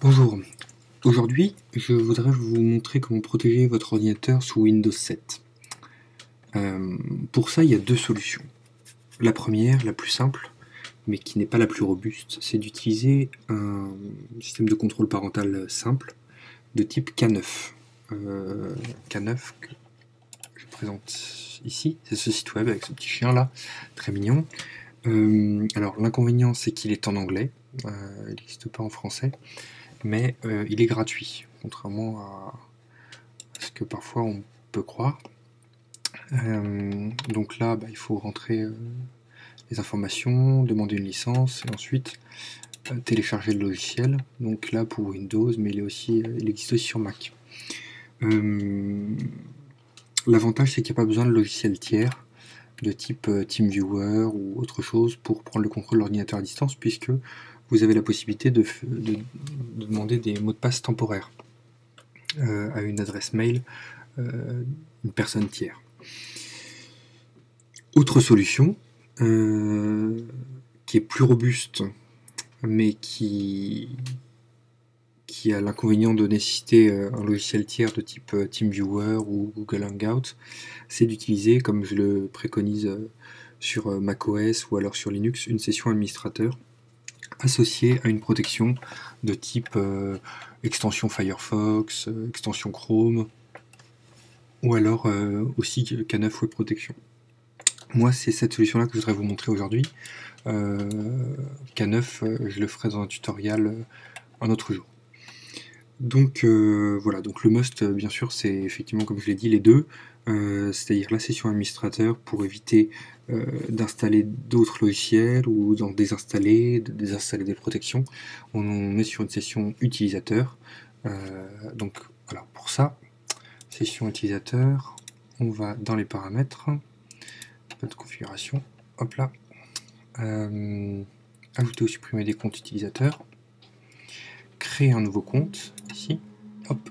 Bonjour, aujourd'hui je voudrais vous montrer comment protéger votre ordinateur sous Windows 7. Pour ça il y a deux solutions. La première, la plus simple, mais qui n'est pas la plus robuste, c'est d'utiliser un système de contrôle parental simple de type K9. K9 que je présente ici, c'est ce site web avec ce petit chien là, très mignon. Alors l'inconvénient c'est qu'il est en anglais, il n'existe pas en français. Mais il est gratuit, contrairement à ce que parfois on peut croire. Donc là, il faut rentrer les informations, demander une licence, et ensuite télécharger le logiciel. Donc là pour Windows, mais il existe aussi sur Mac. L'avantage, c'est qu'il n'y a pas besoin de logiciel tiers, de type TeamViewer ou autre chose, pour prendre le contrôle de l'ordinateur à distance, puisque vous avez la possibilité de demander des mots de passe temporaires à une adresse mail une personne tiers. Autre solution, qui est plus robuste, mais qui a l'inconvénient de nécessiter un logiciel tiers de type TeamViewer ou Google Hangout, c'est d'utiliser, comme je le préconise sur macOS ou alors sur Linux, une session administrateur associée à une protection de type extension Firefox, extension Chrome, ou alors aussi K9 Web Protection. Moi, c'est cette solution-là que je voudrais vous montrer aujourd'hui. K9, je le ferai dans un tutoriel un autre jour. Donc voilà, donc le must, bien sûr, c'est effectivement, comme je l'ai dit, les deux, c'est-à-dire la session administrateur pour éviter d'installer d'autres logiciels ou d'en désinstaller, de désinstaller des protections. On est sur une session utilisateur. Donc voilà, pour ça, session utilisateur, on va dans les paramètres, de configuration, hop là, ajouter ou supprimer des comptes utilisateurs, créer un nouveau compte, ici, hop,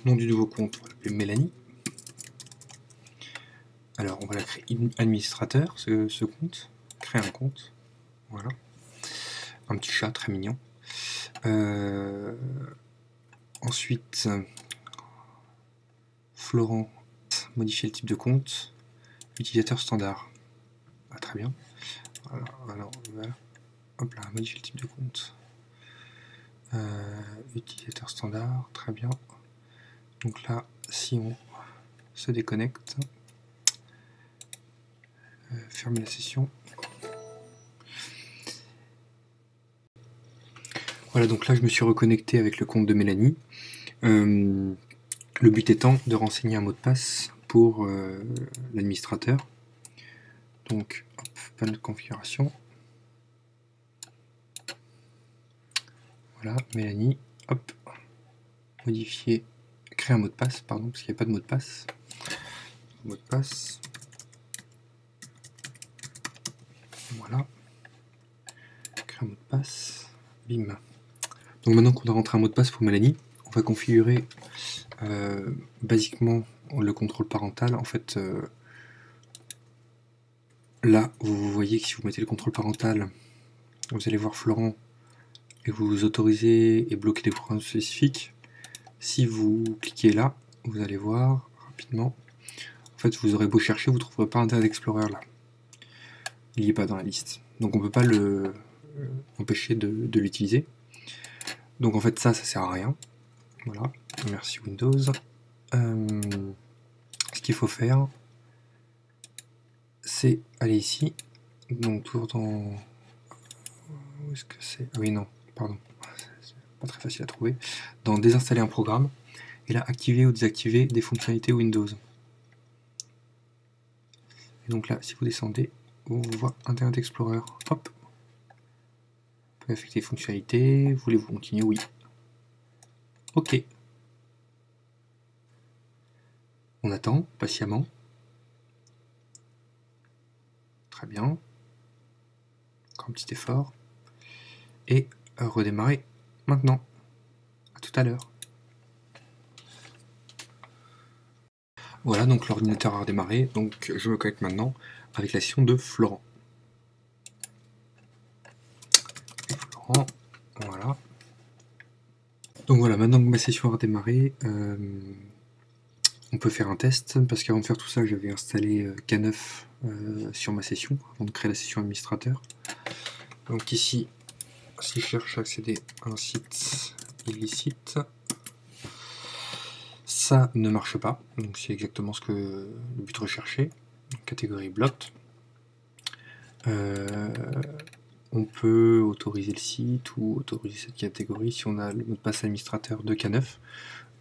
nom du nouveau compte, on va l'appeler Mélanie. Alors on va la créer administrateur, ce compte, créer un compte, voilà, un petit chat très mignon. Ensuite, Florent, modifier le type de compte, utilisateur standard, très bien. Alors, hop là, modifier le type de compte. Utilisateur standard, très bien. Donc là, si on se déconnecte, fermer la session. Voilà, donc là je me suis reconnecté avec le compte de Mélanie. Le but étant de renseigner un mot de passe pour l'administrateur. Donc, hop, panneau de configuration. Voilà, Mélanie, hop, modifier, créer un mot de passe, pardon, parce qu'il n'y a pas de mot de passe. Mot de passe. Voilà. Créer un mot de passe. Bim. Donc maintenant qu'on a rentré un mot de passe pour Mélanie, on va configurer basiquement le contrôle parental. En fait, là, vous voyez que si vous mettez le contrôle parental, vous allez voir Florent et vous autorisez et bloquez des programmes spécifiques. Si vous cliquez là, vous allez voir rapidement. En fait, vous aurez beau chercher, vous ne trouverez pas Internet Explorer là. Il n'y est pas dans la liste. Donc on ne peut pas le empêcher de l'utiliser. Donc en fait, ça sert à rien. Voilà, merci Windows. Ce qu'il faut faire, c'est aller ici. Donc toujours dans... Où est-ce que c'est? Ah oui, non, pardon. C'est pas très facile à trouver. Dans désinstaller un programme. Et là, activer ou désactiver des fonctionnalités Windows. Et donc là, si vous descendez, on voit Internet Explorer. Hop. Vous pouvez affecter les fonctionnalités. Voulez-vous continuer? Oui. OK. On attend patiemment. Très bien. Encore un petit effort. Et redémarrer maintenant. À tout à l'heure. Voilà, donc l'ordinateur a redémarré. Donc je me connecte maintenant avec la session de Florent. Florent, voilà. Donc voilà, maintenant que ma session a redémarré, on peut faire un test, parce qu'avant de faire tout ça, j'avais installé K9 sur ma session, avant de créer la session administrateur. Donc ici, si je cherche à accéder à un site illicite, ça ne marche pas, donc c'est exactement ce que le but recherché, catégorie blocked. On peut autoriser le site ou autoriser cette catégorie si on a le mot de passe administrateur de K9.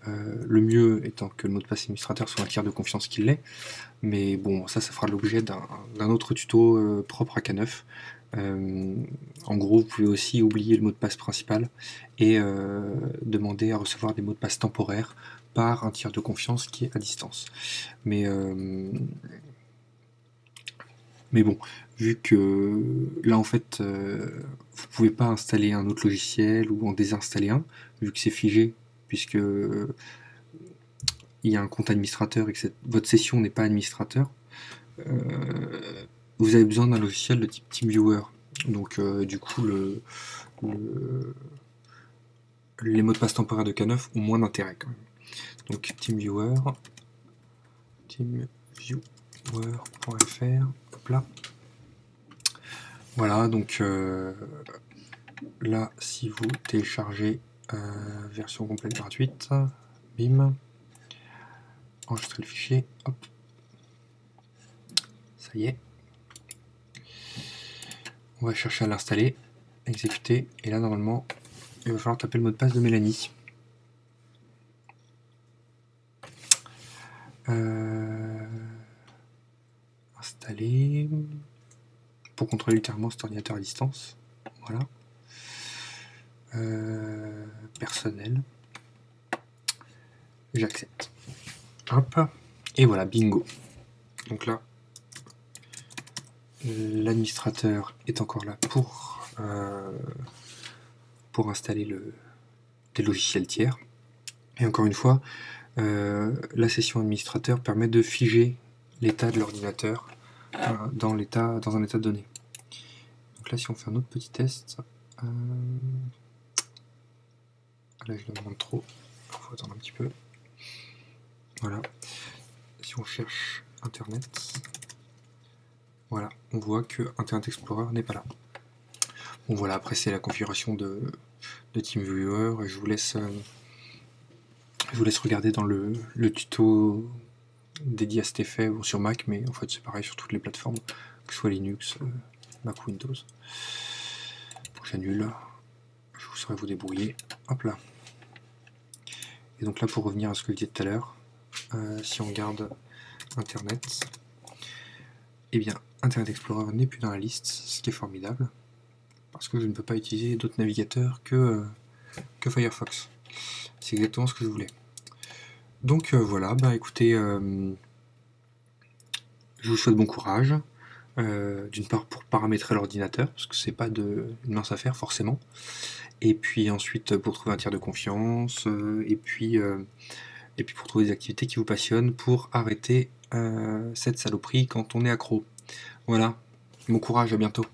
Le mieux étant que le mot de passe administrateur soit un tiers de confiance qu'il l'est, mais bon, ça fera l'objet d'un autre tuto propre à K9. En gros, vous pouvez aussi oublier le mot de passe principal et demander à recevoir des mots de passe temporaires par un tiers de confiance qui est à distance. Mais bon, vu que là en fait vous pouvez pas installer un autre logiciel ou en désinstaller un, vu que c'est figé, puisque il y a un compte administrateur et que votre session n'est pas administrateur, vous avez besoin d'un logiciel de type TeamViewer. Donc du coup les mots de passe temporaires de K9 ont moins d'intérêt quand même. Donc TeamViewer, teamviewer.fr, hop là. Voilà, donc là, si vous téléchargez version complète gratuite, bim, enregistrer le fichier, hop, ça y est. On va chercher à l'installer, exécuter, et là normalement, il va falloir taper le mot de passe de Mélanie. Installer, pour contrôler ultérieurement cet ordinateur à distance, voilà. Personnel, j'accepte. Hop, et voilà, bingo. Donc là, l'administrateur est encore là pour installer des logiciels tiers. Et encore une fois, la session administrateur permet de figer l'état de l'ordinateur dans un état de données. Donc là, si on fait un autre petit test, là je le demande trop, il faut attendre un petit peu. Voilà. Si on cherche Internet, voilà, on voit que Internet Explorer n'est pas là. Bon voilà, après c'est la configuration de TeamViewer, je vous laisse regarder dans le tuto dédié à cet effet ou sur Mac, mais en fait c'est pareil sur toutes les plateformes, que ce soit Linux, Mac ou Windows. Bon, j'annule, je vous saurai vous débrouiller. Hop là. Et donc là, pour revenir à ce que je disais tout à l'heure, si on regarde Internet, eh bien Internet Explorer n'est plus dans la liste, ce qui est formidable, parce que je ne peux pas utiliser d'autres navigateurs que Firefox. C'est exactement ce que je voulais. Donc voilà, bah écoutez, je vous souhaite bon courage, d'une part pour paramétrer l'ordinateur, parce que c'est pas une mince affaire forcément, et puis ensuite pour trouver un tiers de confiance, et puis pour trouver des activités qui vous passionnent, pour arrêter cette saloperie quand on est accro. Voilà, bon courage, à bientôt.